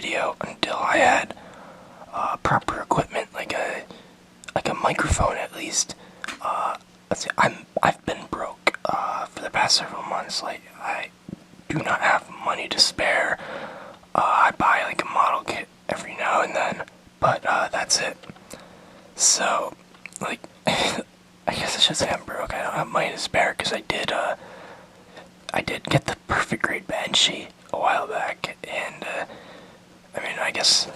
video until I had proper equipment, like a microphone at least. Let's see, I've been broke for the past several months. Like, I do not have money to spare. I buy like a model kit every now and then, but that's it. So, like, I guess I should say I'm broke. I don't have money to spare because I did get the perfect grade Banshee a while back, and I mean, I guess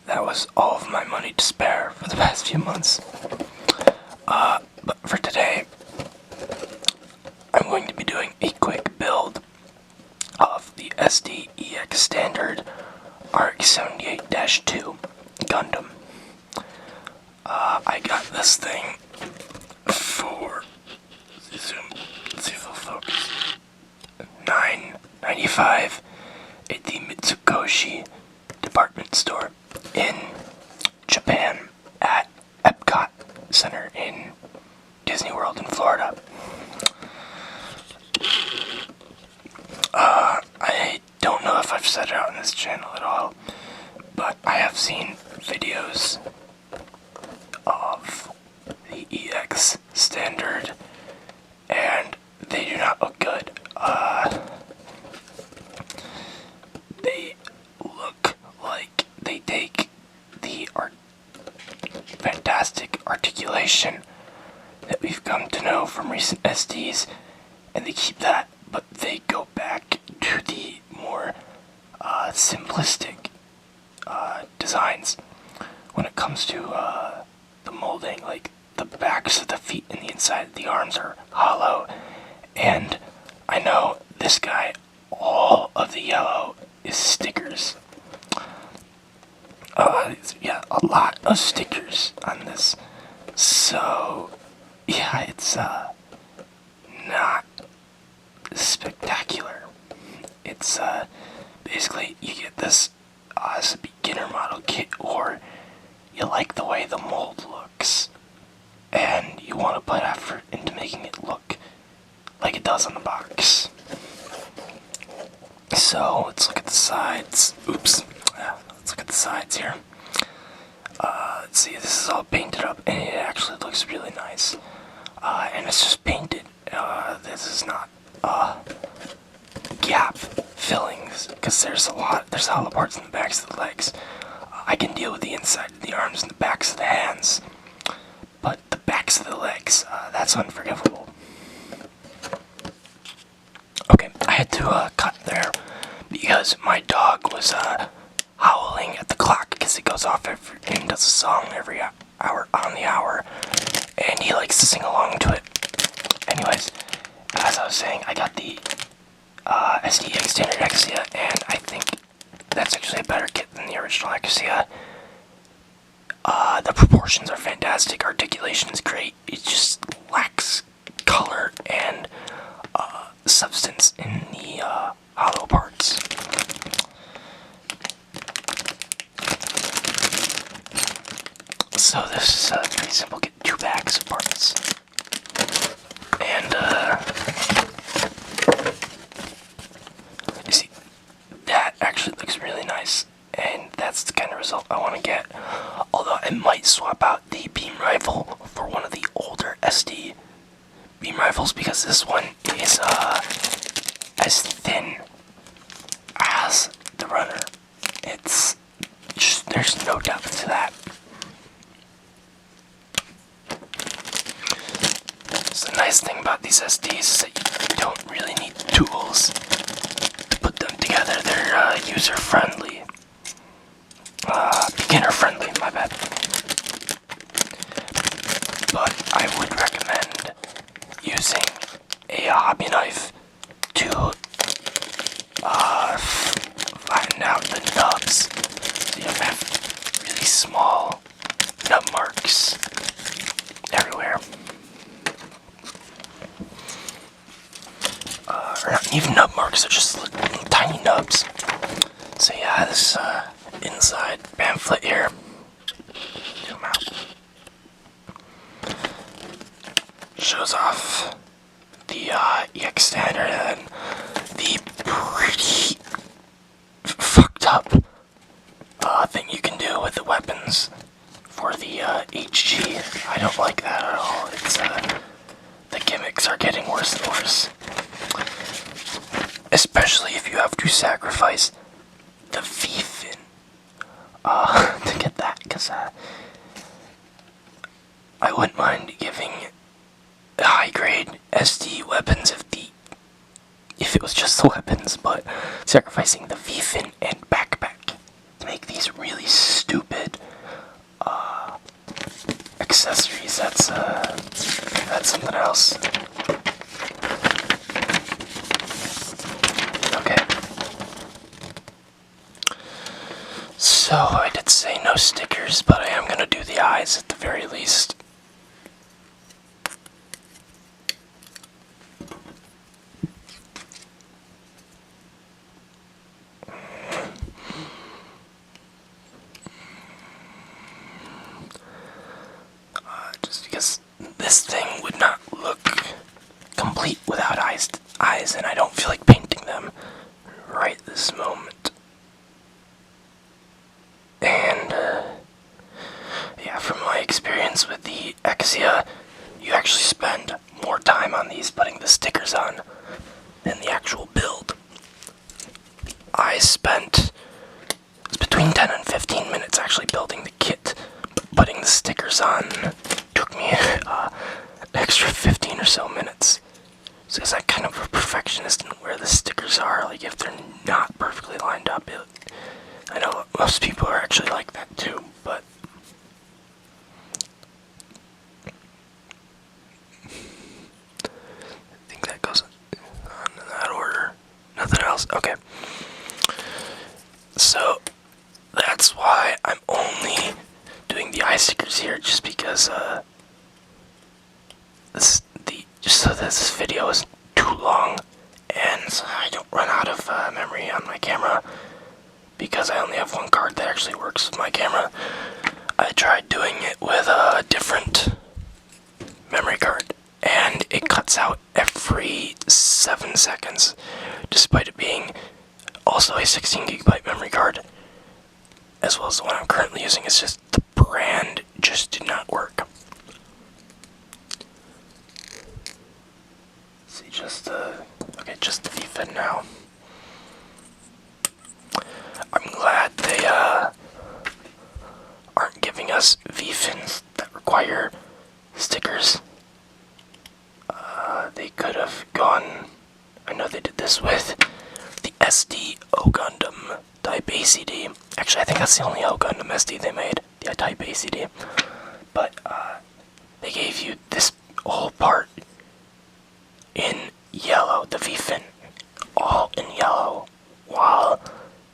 that was all of my money to spare for the past few months. But for today, I'm going to be doing a quick build of the SD-EX Standard RX-78-2 Gundam. I got this thing for, let's see if it'll focus, $9.95 at the Mitsukoshi department store in Japan at Epcot Center in Disney World in Florida. I don't know if I've said it out on this channel at all, but I have seen videos of the EX Standard, and they do not look good. They look like they take the fantastic articulation that we've come to know from recent SDs, and they keep that, but they go back to the more simplistic designs when it comes to the molding. Like, the backs of the feet and the inside of the arms are hollow, and I know this guy, all of the yellow is stickers. Yeah, a lot of stickers on this. So, yeah, it's not spectacular. It's basically, you get this as a beginner model kit, or you like the way the mold looks and you want to put effort into making it look like it does on the box. So let's look at the sides. Oops. Let's look at the sides here. Let's see, this is all painted up, and it actually looks really nice. And it's just painted. This is not gap fillings, because there's hollow parts in the backs of the legs. I can deal with the inside of the arms and the backs of the hands, but the backs of the legs, that's unforgivable. Okay, I had to cut there because my dog was howling at the clock, because it goes off and does a song every hour on the hour, and he likes to sing along to it. Anyways, as I was saying, I got the SD-EX Standard Exia, and I think that's actually a better kit than the original Exia. The proportions are fantastic, articulation is great, it just lacks color and substance in the hollow parts. So this is pretty simple. Get two bags of parts, and you see, that actually looks really nice, and that's the kind of result I want to get. Although I might swap out the beam rifle for one of the older SD beam rifles, because this one is as thin as the runner. It's just, there's no depth to that. So the nice thing about these SDs is that you don't really need tools to put them together. They're user-friendly. Beginner-friendly, my bad. But I would recommend using a hobby knife to flatten out the nubs, so you don't have really small nub marks everywhere. Or not even nub marks, they're just little tiny nubs. So yeah, this inside pamphlet here, zoom out, shows off the EX Standard and the pretty fucked up I don't like that at all. It's, the gimmicks are getting worse and worse. Especially if you have to sacrifice the V-fin, to get that, because, I wouldn't mind giving high-grade SD weapons if it was just the weapons, but sacrificing the V-fin and backpack to make these really stupid accessories, that's something else. Okay. So I did say no stickers, but I am gonna do the eyes at the very least. Just because this thing would not look complete without eyes, and I don't feel like painting them right this moment. And, yeah, from my experience with the Exia, you actually spend more time on these putting the stickers on than the actual build. I spent between 10 and 15 minutes actually building the kit, but putting the stickers on took me an extra 15 or so minutes. So because I'm kind of a perfectionist in where the stickers are, like if they're not perfectly lined up, I know most people are actually like that too, but I think that goes on in that order. Nothing else? Okay. So that's why I'm only doing the eye stickers here, just because just so that this video isn't too long and so I don't run out of memory on my camera, because I only have one card that actually works with my camera. I tried doing it with a different memory card, and it cuts out every 7 seconds, despite it being also a 16 gigabyte memory card, as well as the one I'm currently using. It's just the brand just did not work. See, just the V-fin now. I'm glad they aren't giving us V-fins that require stickers. They could have gone. I know they did this with the SD O Gundam Type ACD. Actually, I think that's the only O Gundam SD they made, the Type ACD. But they gave you this whole part in yellow, the V-fin, all in yellow, while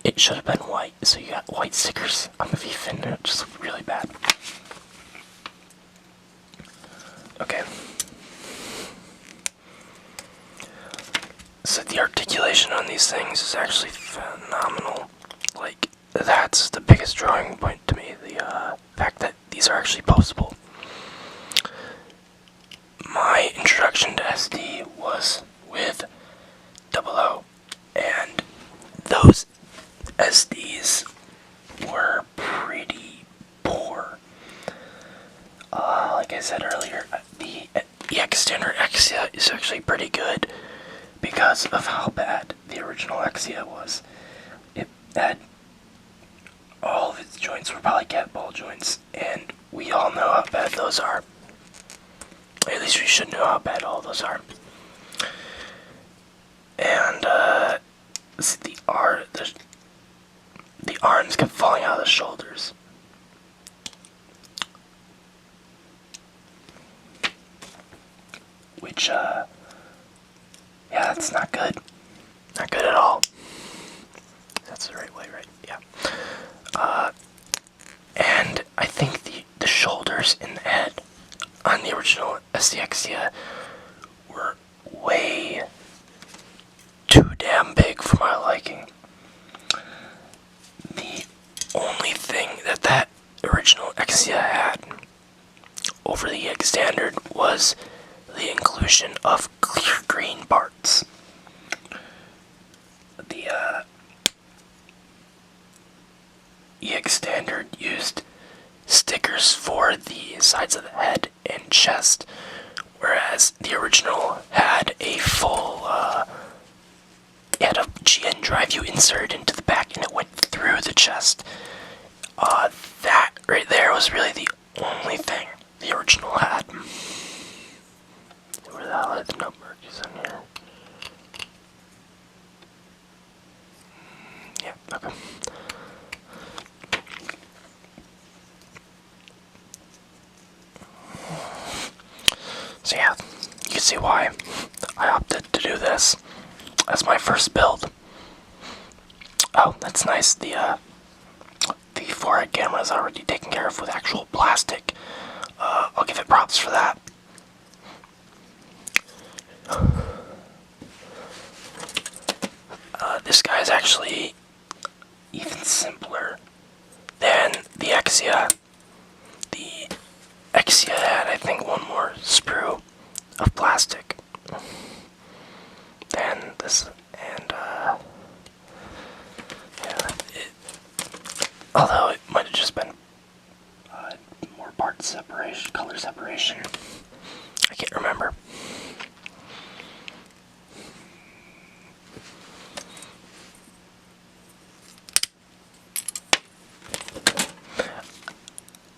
it should have been white. So you got white stickers on the V-fin, and it just looked really bad. Okay. So the articulation on these things is actually phenomenal. Like, that's the biggest drawing point to me, the fact that these are actually postable. My introduction to SD was with 00, and those SDs were pretty poor. Like I said earlier, the EX Standard Exia is actually pretty good because of how bad the original Exia was. It had all of its joints were probably cat ball joints, and we all know how bad those are. At least we should know how bad all those are. And see, the arms kept falling out of the shoulders. Which, yeah, that's not good. Not good at all. That's the right way, right? Yeah. And I think the shoulders and the head on the original SDXia were way too damn big for my liking. The only thing that original Exia had over the EX Standard was the inclusion of clear green parts. The EX Standard used stickers for the sides of the head chest, whereas the original had a full, it had a GN drive you inserted into the back and it went through the chest. That right there was really the only thing the original had. Where the hell are the numbers in here? Yeah, okay. So yeah, you can see why I opted to do this as my first build. Oh, that's nice. The forehead camera is already taken care of with actual plastic. I'll give it props for that. This guy is actually even simpler than the Exia. The Exia had, I think, one more sprue of plastic than this, and yeah, although it might have just been more part separation, color separation. I can't remember.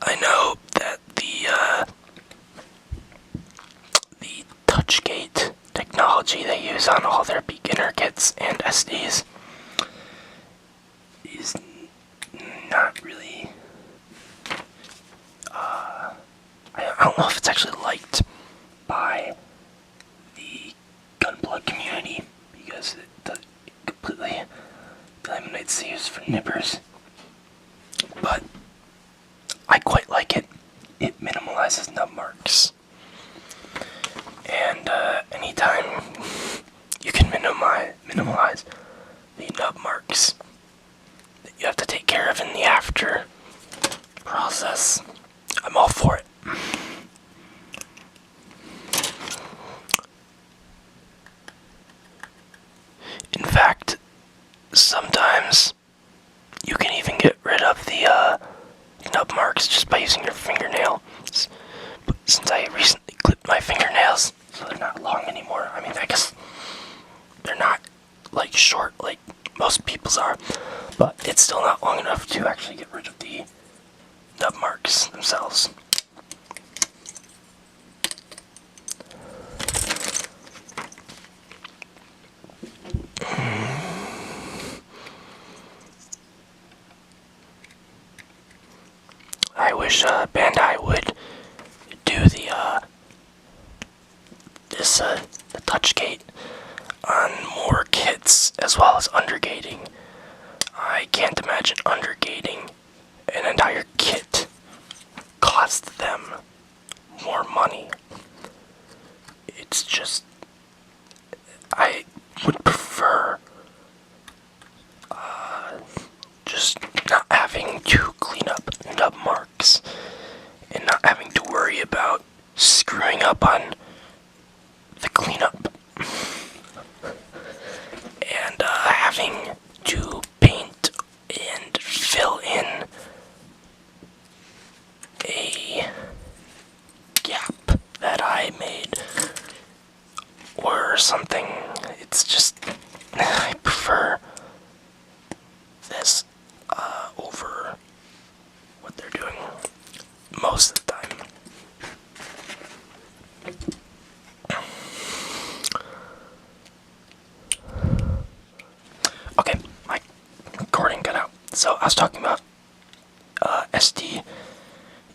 I know that the touchgate technology they use on all their beginner kits and SDs is not really. I don't know if it's actually liked by the Gunpla community because it completely eliminates the use for nippers. But I quite like it. It minimalizes nub marks. And anytime you can minimize the nub marks that you have to take care of in the after process, I'm all for it. In fact, sometimes you can even get rid of the nub marks just by using your fingernail. But since I recently clipped my fingernails, so they're not long anymore. I mean, I guess they're not like short like most people's are, but it's still not long enough to actually get rid of the nub marks themselves. I wish Bandai would do the touchgate on more kits as well as undergating. I can't imagine undergating an entire kit cost them more money. It's just, I would prefer just not having to clean up nub marks and not having to worry about screwing up on the cleanup and having to paint and fill in a gap that I made or something. It's just, I prefer this over what they're doing most of the time. Okay, my recording cut out. So I was talking about SD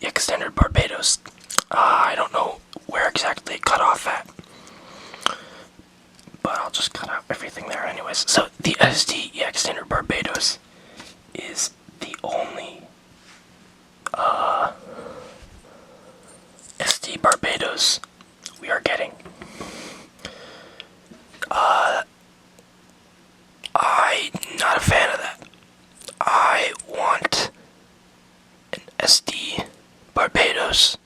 Extended Barbados. I don't know where exactly it cut off at, but I'll just cut out everything there anyways. So the SD Extended Barbados is the only SD Barbados we are getting. I'm not a fan of that. I want an SD Barbados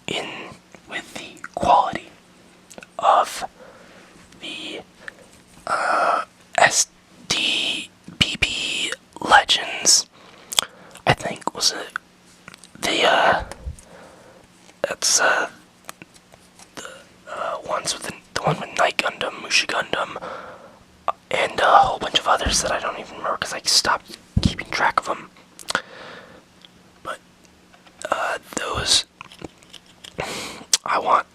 in with the quality of the SD BB Legends. I think was it the that's ones with the one with Night Gundam, Musha Gundam, and a whole bunch of others that I don't even remember because I stopped keeping track of them. But those, I want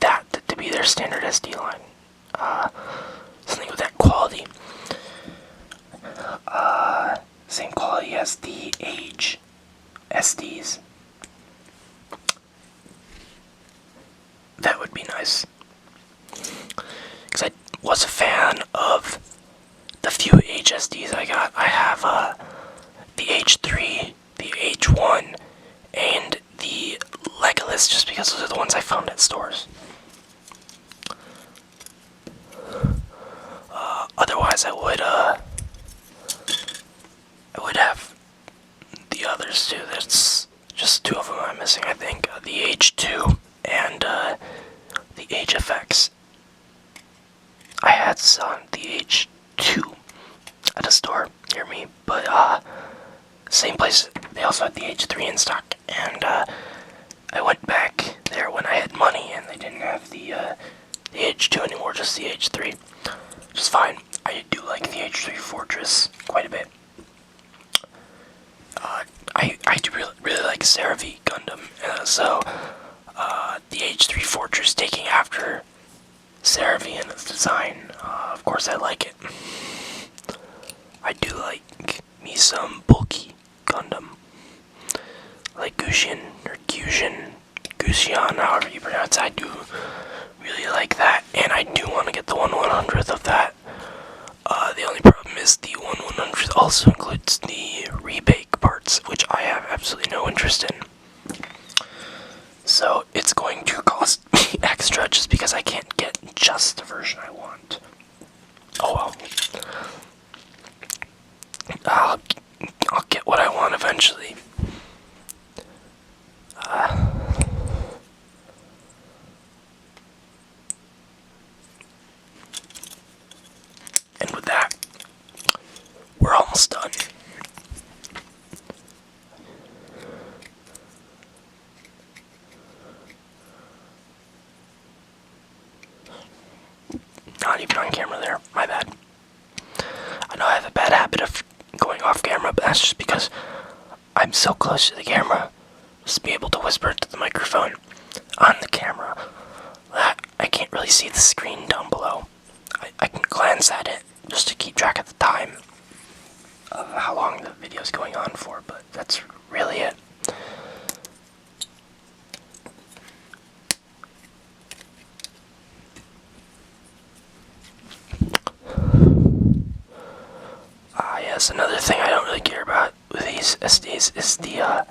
that to be their standard SD line. Something with that quality. Same quality as the Age SDs. That would be nice. Because I was a fan of the few Age SDs I got. I have the Age 3, the Age 1, and the Legolas, just because those are the ones I found at stores. Otherwise, I would have the others too. There's just two of them I'm missing, I think. The Age 2 and the Age FX. I had some the Age 2 at a store near me, but same place. They also had the Age 3 in stock, and I went back there when I had money, and they didn't have the Age 2 anymore, just the Age 3. Which is fine. I do like the Age 3 Fortress quite a bit. I do really like CeraV Gundam, so the Age 3 Fortress taking after CeraV in its design, of course I like it. I do like me some bulky Gundam, like Gusion, or Gusion, however you pronounce it. I do really like that, and I do want to get the 1/100th of that. The only problem is the 1/100th also includes the rebake parts, which I have absolutely no interest in. So it's going to cost me extra just because I can't get just the version I want. Oh well. I'll get what I want eventually. And with that, we're almost done. Not even on camera there, my bad. I know I have a bad habit of going off camera, but that's just because I'm so close to the camera, just to be able to whisper into the microphone on the camera, that I can't really see the screen down below. I can glance at it just to keep track of the time of how long the video is going on for, but that's really it. Yes, another thing I don't really care about with these SDs is the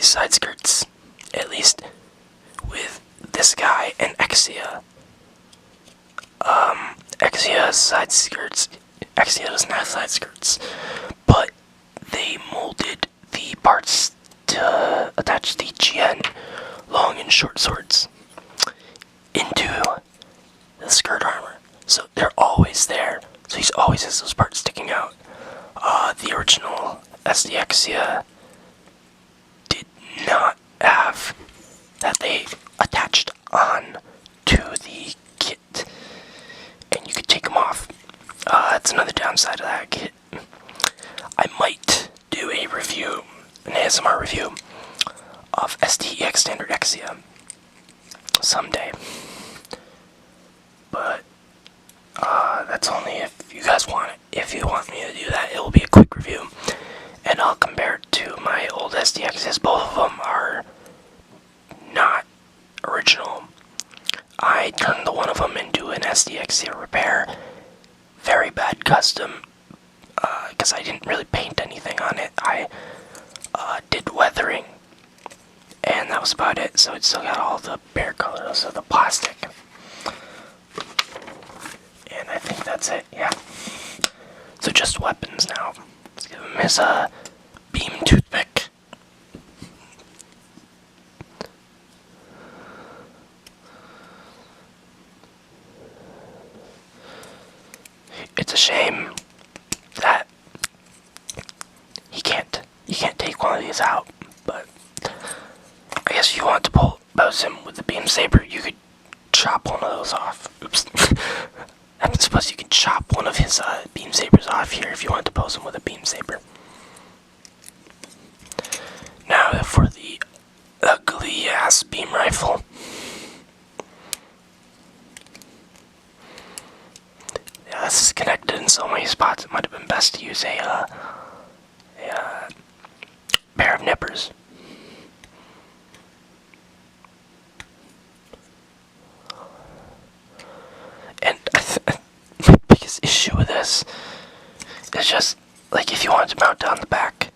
side skirts. At least with this guy and Exia. Exia's side skirts. Exia doesn't have side skirts, but they molded the parts to attach the GN long and short swords into the skirt armor, so they're always there. So he always has those parts sticking out. The original SD Exia did not have that. They attached on to the kit, and you could take them off. That's another downside of that kit. I might do a review, an ASMR review, of SDEX Standard Exia someday. But that's only if you guys want it. If you want me to do that, it will be a quick review, and I'll compare it to my old SDXs. Both of them are not original. I turned the one of them into an SDXia repair. Very bad custom, because I didn't really paint anything on it. I did weathering, and that was about it. So it still got all the bare colors of the plastic. And I think that's it, yeah. So just weapons now. Let's give him his beam toothpick. It's a shame that you can't take one of these out, but I guess if you want to pose him with the beam saber, you could chop one of those off. Oops. I suppose you can chop one of his beam sabers off here if you want to pose him with a beam saber. Now for the ugly ass beam rifle. Yeah, this is connected in so many spots. It might have been best to use a pair of nippers. And my biggest issue with this is just, like, if you want to mount down the back.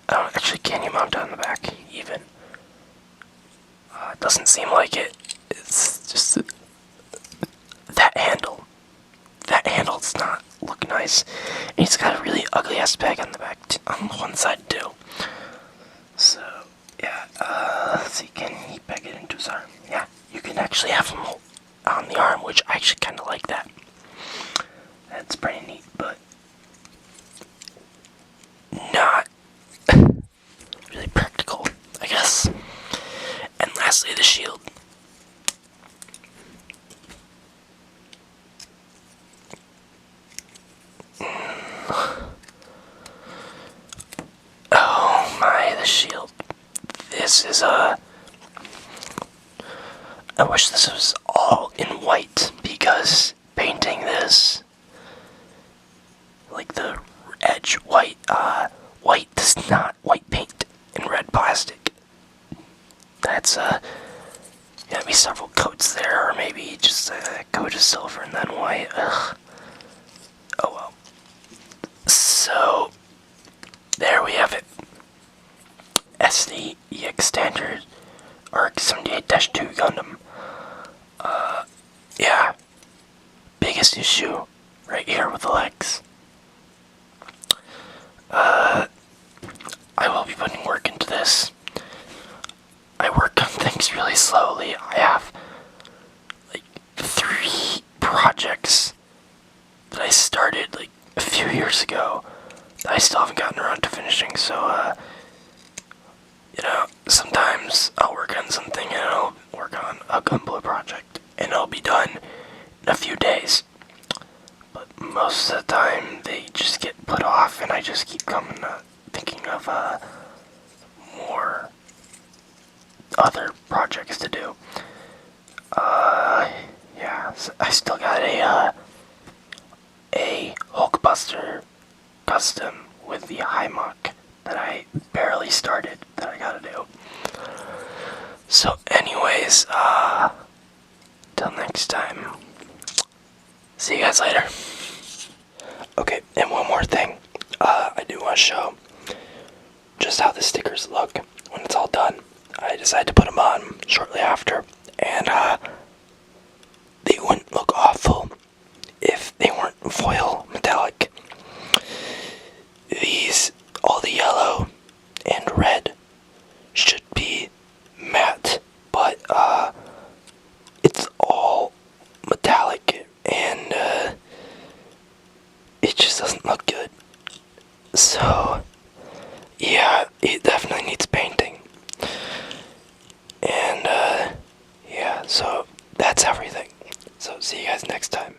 Actually, can you mount down the back, even? It doesn't seem like it. It's just that handle. That handle does not look nice. And he's got a really ugly ass bag on the back, on one side too. So, yeah, let's see, can he peg it into his arm? Yeah, you can actually have him on the arm, which I actually kind of like that. That's pretty neat, but not really practical, I guess. And lastly, the shield. Oh my, the shield. This is I wish this was all in white, because painting this, like the edge white, white does not white paint in red plastic. That's gotta be several coats there, or maybe just a coat of silver and then white. Ugh. Oh well. So there we have it. SD EX Standard RX-78-2 Gundam. Yeah. Biggest issue right here with the legs. I will be putting work into this. I work on things really slowly. I have like 3 projects that I started like a few years ago that I still haven't gotten around to finishing, so you know, sometimes I'll work on something and I'll work on a Gunblue project and it'll be done in a few days. But most of the time they just get put off and I just keep thinking of more other projects to do. Yeah, so I still got a Hulkbuster custom with the Hymach that I barely started that I gotta do. So anyways, till next time, see you guys later. Okay, and one more thing, I do want to show just how the stickers look when it's all done. I decided to put them on shortly after, and they wouldn't look awful if they weren't foil metallic. All the yellow and red should be matte, but it's all metallic, and it just doesn't look good. So yeah, it definitely needs painting. And yeah, so that's everything. So see you guys next time.